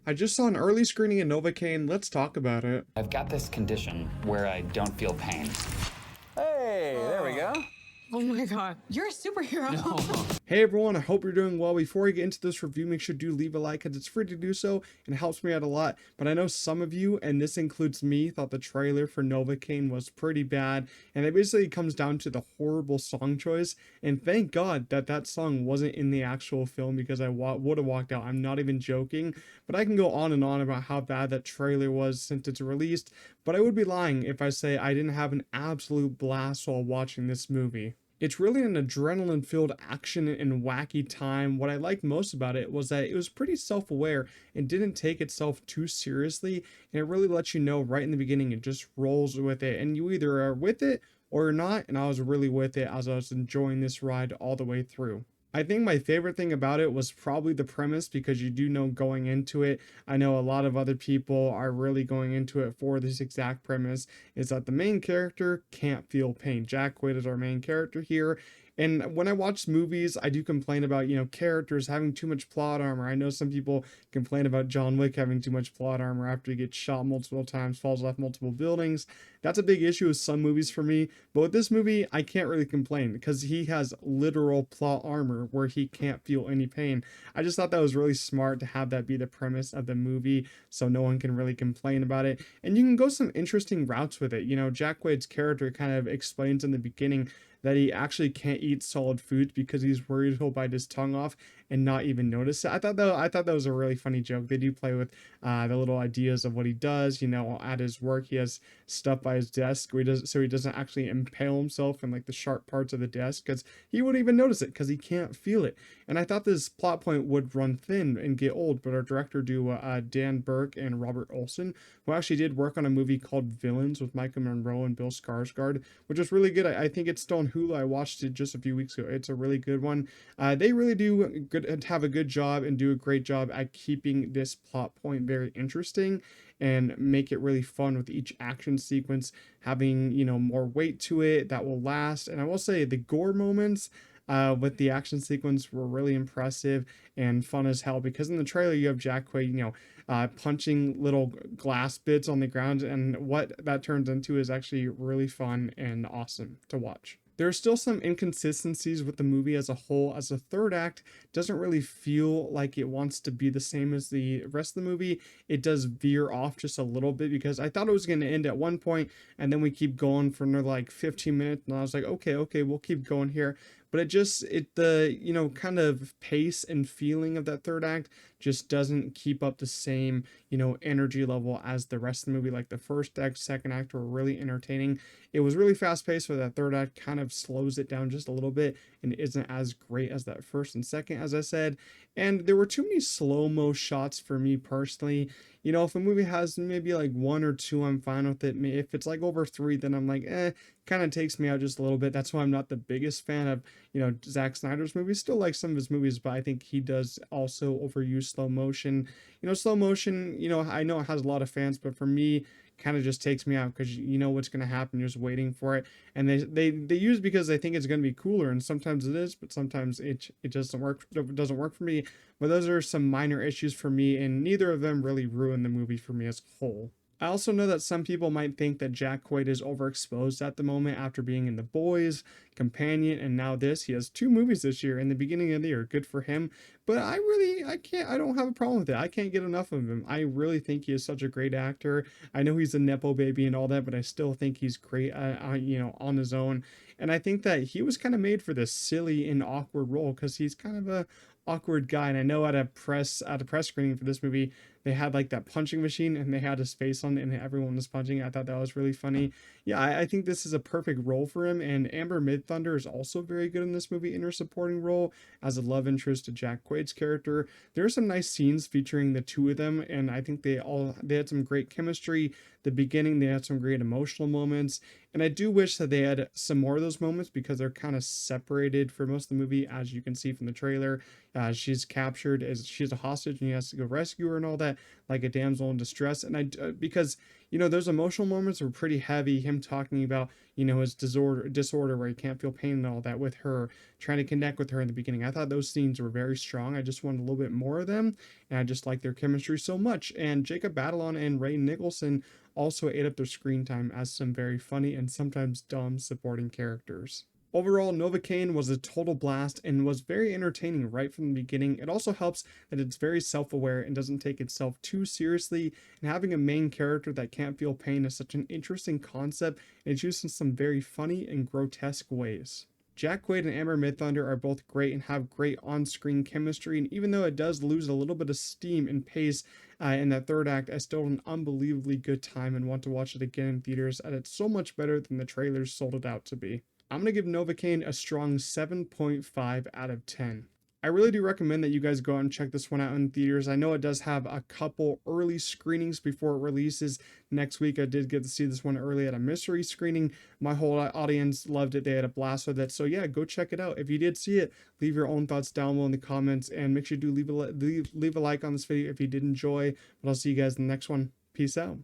I just saw an early screening of Novocaine. Let's talk about it. I've got this condition where I don't feel pain. Hey, there we go. Oh my god, you're a superhero. No. Hey everyone, I hope you're doing well. Before I get into this review, make sure to leave a like because it's free to do so and it helps me out a lot. But I know some of you, and this includes me, thought the trailer for Novocaine was pretty bad. And it basically comes down to the horrible song choice. And thank God that that song wasn't in the actual film because I would have walked out. I'm not even joking. But I can go on and on about how bad that trailer was since it's released. But I would be lying if I say I didn't have an absolute blast while watching this movie. It's really an adrenaline-filled action and wacky time. What I liked most about it was that it was pretty self-aware and didn't take itself too seriously, and it really lets you know right in the beginning. It just rolls with it, and you either are with it or you're not, and I was really with it as I was enjoying this ride all the way through. I think my favorite thing about it was probably the premise, because you do know going into it. I know a lot of other people are really going into it for this exact premise, is that the main character can't feel pain. Jack Quaid is our main character here. And when I watch movies, I do complain about, characters having too much plot armor. I know some people complain about John Wick having too much plot armor after he gets shot multiple times, falls off multiple buildings. That's a big issue with some movies for me. But with this movie, I can't really complain because he has literal plot armor where he can't feel any pain. I just thought that was really smart to have that be the premise of the movie so no one can really complain about it. And you can go some interesting routes with it. Jack Quaid's character kind of explains in the beginning that he actually can't eat solid foods because he's worried he'll bite his tongue off and not even notice it. I thought that was a really funny joke. They do play with the little ideas of what he does. At his work, he has stuff by his desk so he doesn't actually impale himself in like the sharp parts of the desk because he wouldn't even notice it because he can't feel it. And I thought this plot point would run thin and get old, but our director Dan Burke and Robert Olson, who actually did work on a movie called Villains with Micah Monroe and Bill Skarsgård, which was really good. I think it's still on Hulu. I watched it just a few weeks ago. It's a really good one. They really do have a good job and do a great job at keeping this plot point very interesting and make it really fun with each action sequence having more weight to it that will last. And I will say the gore moments with the action sequence were really impressive and fun as hell, because in the trailer you have Jack Quaid punching little glass bits on the ground, and what that turns into is actually really fun and awesome to watch. There are still some inconsistencies with the movie as a whole, as the third act doesn't really feel like it wants to be the same as the rest of the movie. It does veer off just a little bit, because I thought it was going to end at one point and then we keep going for another like 15 minutes, and I was like, okay, we'll keep going here. But the kind of pace and feeling of that third act just doesn't keep up the same, energy level as the rest of the movie. Like the first act, second act were really entertaining. It was really fast paced, but that third act kind of slows it down just a little bit and isn't as great as that first and second, as I said. And there were too many slow-mo shots for me personally. If a movie has maybe like one or two, I'm fine with it. If it's like over three, then I'm like, kind of takes me out just a little bit. That's why I'm not the biggest fan of, Zack Snyder's movies. Still like some of his movies, but I think he does also overuse slow motion. Slow motion, I know it has a lot of fans, but for me, kind of just takes me out, because you know what's going to happen. You're just waiting for it, and they use it because they think it's going to be cooler, and sometimes it is, but sometimes it doesn't work. It doesn't work for me. But those are some minor issues for me, and neither of them really ruin the movie for me as a whole. I also know that some people might think that Jack Quaid is overexposed at the moment after being in The Boys, Companion, and now this. He has 2 movies this year in the beginning of the year. Good for him. But I don't have a problem with it. I can't get enough of him. I really think he is such a great actor. I know he's a Nepo baby and all that, but I still think he's great, on his own. And I think that he was kind of made for this silly and awkward role, because he's kind of a awkward guy. And I know at a press screening for this movie, they had like that punching machine and they had his face on it and everyone was punching. I thought that was really funny. Yeah, I think this is a perfect role for him. And Amber Midthunder is also very good in this movie in her supporting role as a love interest to Jack Quaid's character. There are some nice scenes featuring the two of them, and I think they had some great chemistry. The beginning, they had some great emotional moments, And I do wish that they had some more of those moments because they're kind of separated for most of the movie, as you can see from the trailer. She's captured as she's a hostage and he has to go rescue her and all that, like a damsel in distress. And because those emotional moments were pretty heavy. Him talking about his disorder where he can't feel pain and all that with her, trying to connect with her in the beginning. I thought those scenes were very strong. I just wanted a little bit more of them, and I just like their chemistry so much. And Jacob Batalon and Ray Nicholson also ate up their screen time as some very funny and sometimes dumb supporting characters. Overall, Novocaine was a total blast and was very entertaining right from the beginning. It also helps that it's very self-aware and doesn't take itself too seriously, and having a main character that can't feel pain is such an interesting concept, and it's used in some very funny and grotesque ways. Jack Quaid and Amber Midthunder are both great and have great on-screen chemistry, and even though it does lose a little bit of steam and pace in that third act, I still had an unbelievably good time and want to watch it again in theaters, and it's so much better than the trailers sold it out to be. I'm going to give Novocaine a strong 7.5 out of 10. I really do recommend that you guys go out and check this one out in theaters. I know it does have a couple early screenings before it releases next week. I did get to see this one early at a mystery screening. My whole audience loved it. They had a blast with it. So yeah, go check it out. If you did see it, leave your own thoughts down below in the comments, and make sure you do leave a like on this video if you did enjoy. But I'll see you guys in the next one. Peace out.